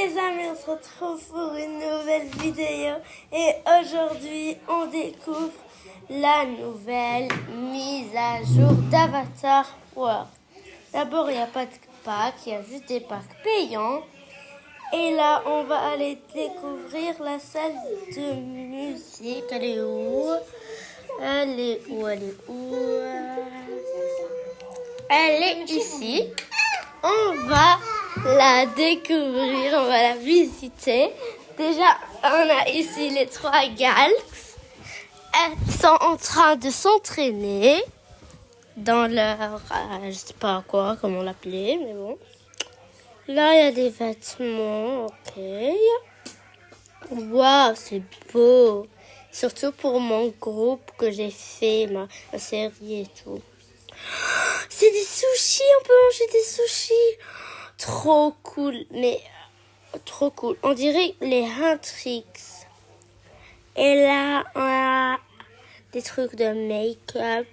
les amis, on se retrouve pour une nouvelle vidéo et aujourd'hui on découvre la nouvelle mise à jour d'Avatar World. D'abord il n'y a pas de pack, il y a juste des packs payants. Et là on va aller découvrir la salle de musique. Elle est où? Elle est où? Elle est où? Elle est ici. On va la découvrir, on va la visiter. Déjà, on a ici les 3 Galks. Elles sont en train de s'entraîner dans leur... je sais pas quoi, comment l'appeler, mais bon. Là, il y a des vêtements, ok. Waouh, c'est beau. Surtout pour mon groupe que j'ai fait, ma série et tout. C'est des sushis, on peut manger des sushis. Trop cool, mais trop cool. On dirait les Huntrix. Et là, on a des trucs de make-up.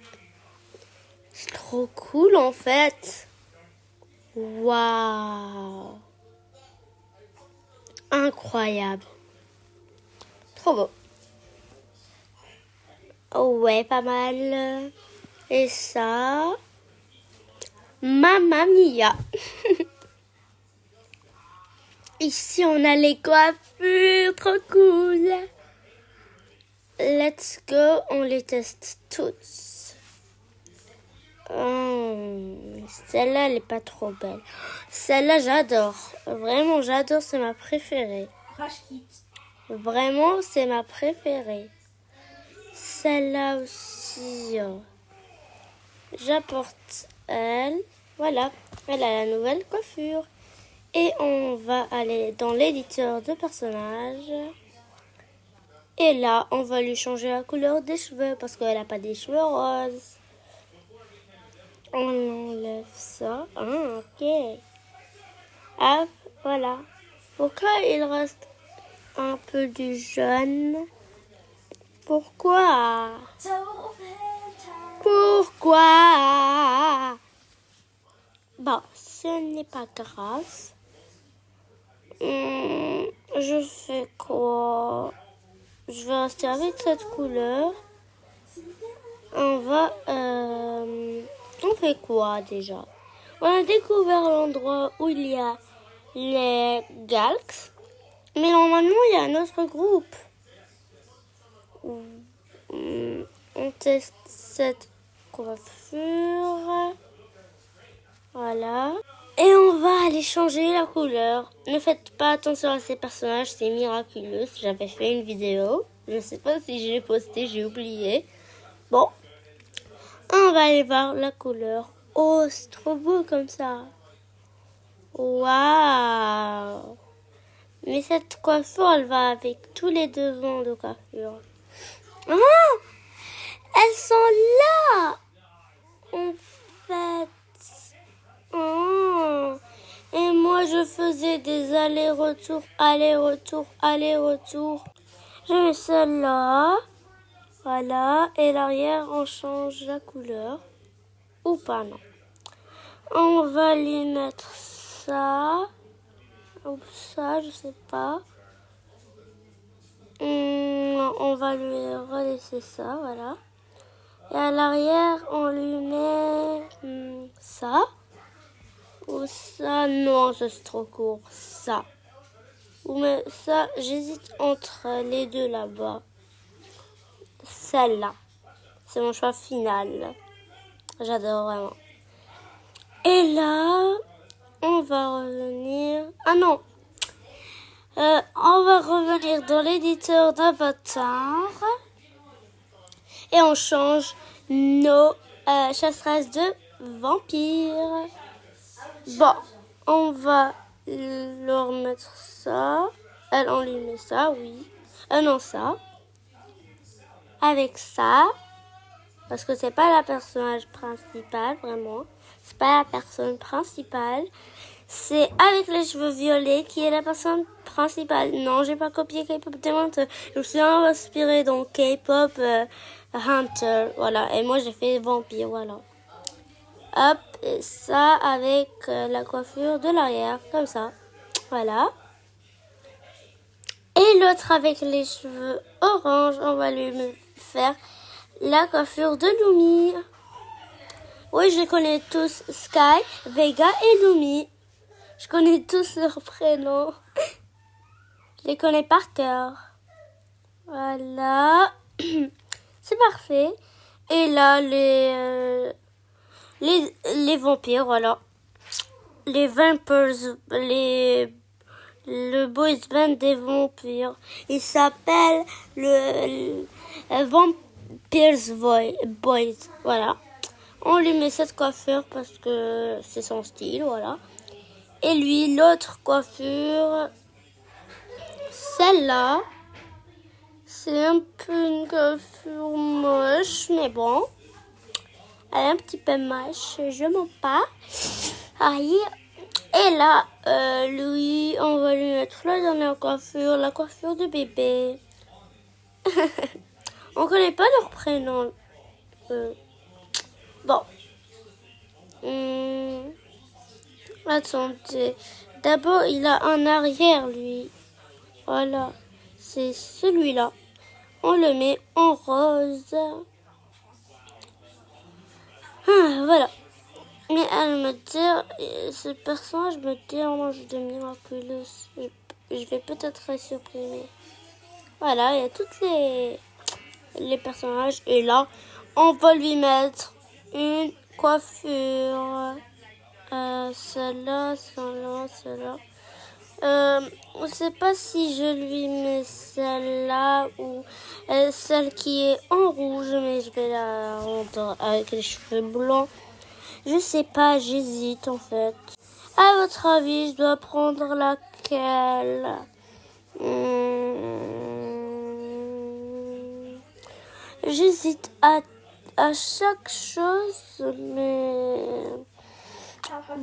C'est trop cool en fait. Waouh. Incroyable. Trop beau. Oh ouais, pas mal. Et ça... Mamma Mia. Ici, on a les coiffures. Trop cool. Let's go. On les teste toutes. Celle-là, elle est pas trop belle. Celle-là, j'adore. Vraiment, j'adore. C'est ma préférée. Vraiment, c'est ma préférée. Celle-là aussi. J'apporte elle. Voilà. Elle a la nouvelle coiffure. Et on va aller dans l'éditeur de personnages. Et là, on va lui changer la couleur des cheveux parce qu'elle n'a pas des cheveux roses. On enlève ça. Ah, ok. Hop, voilà. Pourquoi il reste un peu du jaune? Pourquoi? Pourquoi? Bon, ce n'est pas grave. Je fais quoi? Je vais rester avec cette couleur. On va... on fait quoi déjà? On a découvert l'endroit où il y a les Galks. Mais normalement, il y a un autre groupe. On teste cette coiffure. Voilà. Et on va aller changer la couleur. Ne faites pas attention à ces personnages, c'est miraculeux. J'avais fait une vidéo. Je ne sais pas si je l'ai postée, j'ai oublié. Bon. On va aller voir la couleur. Oh, c'est trop beau comme ça. Waouh. Mais cette coiffure, elle va avec tous les devants de coiffure. Ah, elles sont là. En fait. Oh. Et moi, je faisais des allers-retours, allers-retours, allers-retours. Je mets celle-là. Voilà. Et l'arrière, on change la couleur. Ou pas, non. On va lui mettre ça. Ou ça, je sais pas. On va lui relaisser ça, voilà. Et à l'arrière, on lui met ça. Ou ça, non, ça c'est trop court. Ça. Ou mais ça, j'hésite entre les deux là-bas. Celle-là. C'est mon choix final. J'adore vraiment. Et là, on va revenir... Ah non. On va revenir dans l'éditeur d'Avatar. Et on change nos chasseresses de vampires. Bon, on va leur mettre ça. Elle, on lui met ça, oui. Non, ça. Avec ça. Parce que c'est pas la personnage principale, vraiment. C'est pas la personne principale. C'est avec les cheveux violets qui est la personne principale. Non, j'ai pas copié K-pop Demon. Je me suis inspirée dans K-pop Hunter. Voilà. Et moi, j'ai fait vampire. Voilà. Hop. Et ça avec la coiffure de l'arrière. Comme ça. Voilà. Et l'autre avec les cheveux orange, on va lui faire la coiffure de Lumi. Oui, je les connais tous, Sky, Vega et Lumi. Je connais tous leurs prénoms. Je les connais par cœur. Voilà. C'est parfait. Et là, les vampires, voilà. Les vampires, le boys band des vampires. Il s'appelle le Vampires Boys. Voilà. On lui met cette coiffure parce que c'est son style, voilà. Et lui, l'autre coiffure, celle-là, c'est un peu une coiffure moche, mais bon. Elle est un petit peu moche, je m'en pas. Aïe. Et là, lui, on va lui mettre la dernière coiffure, la coiffure de bébé. On connaît pas leur prénom. Bon. Attendez. D'abord, il a un arrière, lui. Voilà. C'est celui-là. On le met en rose. Voilà. Mais elle me dit, ce personnage me dérange de Miraculous. Je vais peut-être les supprimer. Voilà, il y a toutes les personnages. Et là, on va lui mettre une coiffure. Celle-là, celle-là, celle-là. Je ne sais pas si je lui mets celle-là ou celle qui est en rouge, mais je vais la rendre avec les cheveux blancs. Je sais pas, j'hésite en fait. À votre avis, je dois prendre laquelle? J'hésite à chaque chose, mais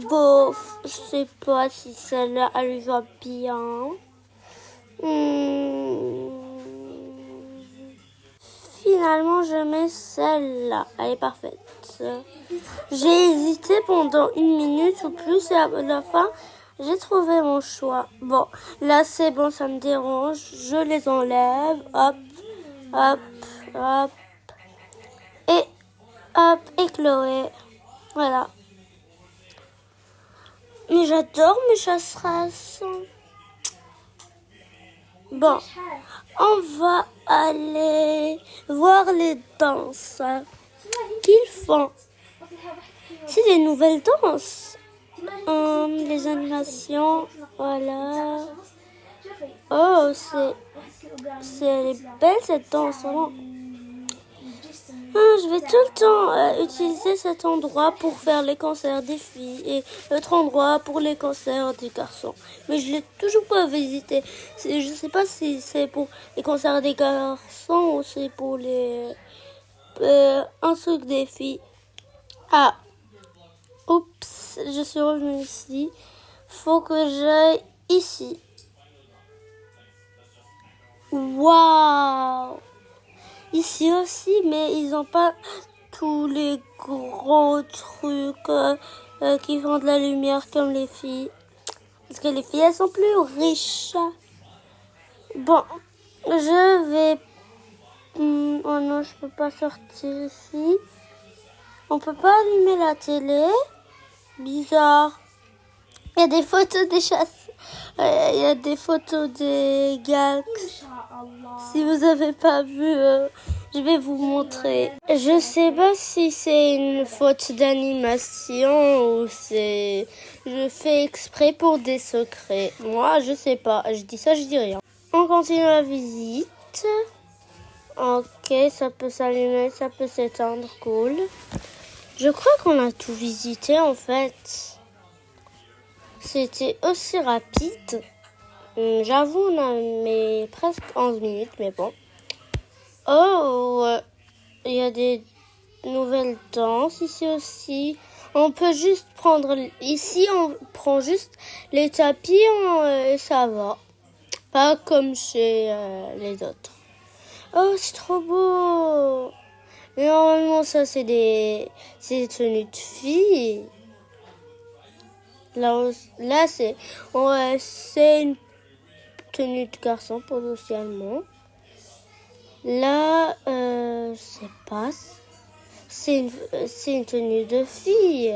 bof, je sais pas si celle-là elle lui va bien. Finalement, je mets celle-là. Elle est parfaite. J'ai hésité pendant 1 minute ou plus et à la fin, j'ai trouvé mon choix. Bon, là c'est bon, ça me dérange. Je les enlève. Hop, hop, hop. Et hop, et Chloé. Voilà. Mais j'adore mes chasserasses. Bon, on va aller voir les danses qu'ils font. C'est des nouvelles danses. Les animations, voilà. Oh, elle est belle cette danse, vraiment. Je vais tout le temps utiliser cet endroit pour faire les concerts des filles et l'autre endroit pour les concerts des garçons. Mais je l'ai toujours pas visité. Je sais pas si c'est pour les concerts des garçons ou c'est pour un truc des filles. Ah, oups, je suis revenue ici. Faut que j'aille ici. Waouh! Ici aussi, mais ils n'ont pas tous les gros trucs qui font de la lumière comme les filles. Parce que les filles, elles sont plus riches. Bon, je vais... Oh non, je peux pas sortir ici. On peut pas allumer la télé. Bizarre. Il y a des photos des chasses. Il y a des photos des Galax. Si vous avez pas vu, je vais vous montrer. Je sais pas si c'est une faute d'animation ou c'est... Je fais exprès pour des secrets. Moi, je sais pas. Je dis ça, je dis rien. On continue la visite. Ok, ça peut s'allumer, ça peut s'éteindre. Cool. Je crois qu'on a tout visité en fait. C'était aussi rapide. J'avoue, on a mis presque 11 minutes, mais bon. Oh, il y a des nouvelles danses ici aussi. On peut juste prendre... Ici, on prend juste les tapis et ça va. Pas comme chez les autres. Oh, c'est trop beau. Mais normalement, ça, c'est des tenues de filles. Là c'est une tenue de garçon potentiellement. Là, je sais pas. C'est une tenue de fille.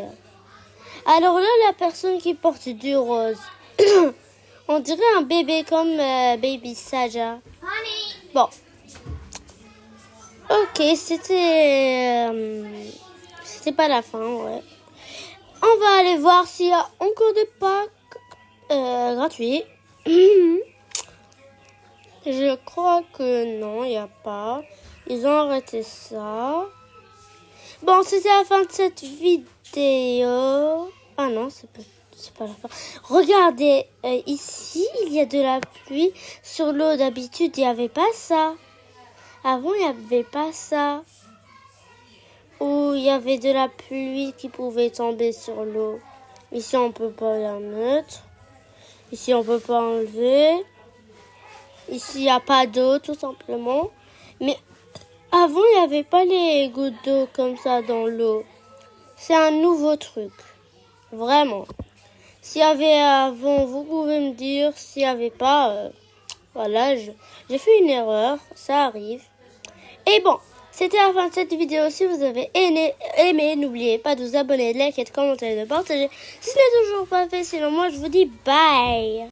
Alors là, la personne qui porte du rose, on dirait un bébé comme Baby Saja. Bon. Ok, c'était pas la fin, ouais. On va aller voir s'il y a encore des packs gratuits. Je crois que non, il n'y a pas. Ils ont arrêté ça. Bon, c'était la fin de cette vidéo. Ah non, c'est pas la fin. Regardez, ici, il y a de la pluie sur l'eau. D'habitude, il n'y avait pas ça. Avant, il n'y avait pas ça. Où il y avait de la pluie qui pouvait tomber sur l'eau. Ici, on peut pas la mettre. Ici, on peut pas enlever. Ici, il n'y a pas d'eau, tout simplement. Mais avant, il n'y avait pas les gouttes d'eau comme ça dans l'eau. C'est un nouveau truc. Vraiment. S'il y avait avant, vous pouvez me dire. S'il n'y avait pas, voilà, j'ai fait une erreur. Ça arrive. Et bon, c'était la fin de cette vidéo. Si vous avez aimé, n'oubliez pas de vous abonner, de liker, de commenter et de partager. Si ce n'est toujours pas fait, sinon moi je vous dis bye.